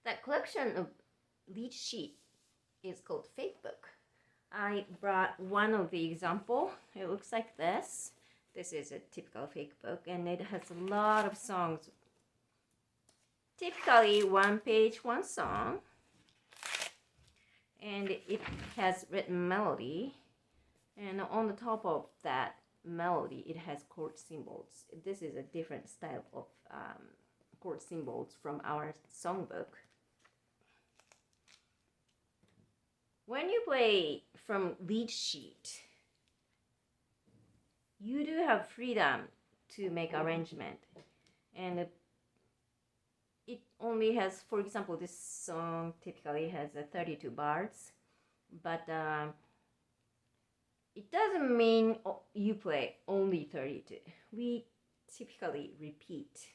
That collection of lead sheet is called Fake Book. I brought one of the example. It looks like this. This is a typical fake book, and it has a lot of songs. Typically, one page, one song, and it has written melody. And on the top of that melody, it has chord symbols. This is a different style of chord symbols from our songbook. When you play from lead sheet, you do have freedom to make arrangement, and it only has, for example, this song typically has 32 bars, but it doesn't mean you play only 32. We typically repeat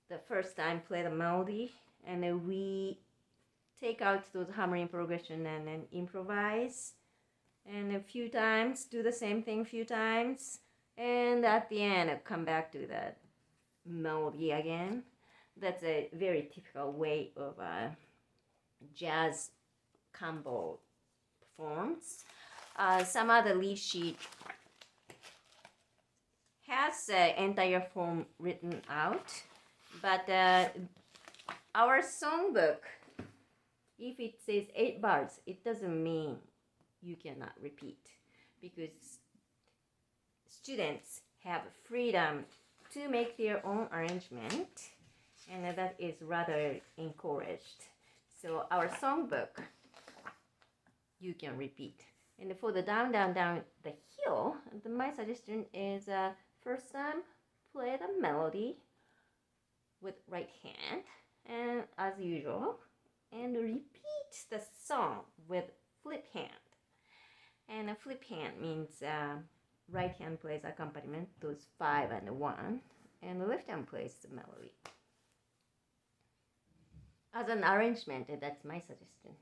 the first time, play the melody, and then we take out those harmony progression and then improvise, and a few times do the same thing a few times, and at the end come back to the melody again. That's a very typical way of jazz combo performance. Some other lead sheet has the entire form written out, but our songbook, if it says 8 bars, it doesn't mean you cannot repeat, because students have freedom to make their own arrangement, and that is rather encouraged. So our songbook, you can repeat. And for the down, down, down the hill, my suggestion is first time play the melody with right hand, and as usual, and repeat the song with flip hand. And a flip hand means right hand plays accompaniment, those 5 and 1, and the left hand plays the melody. As an arrangement, that's my suggestion.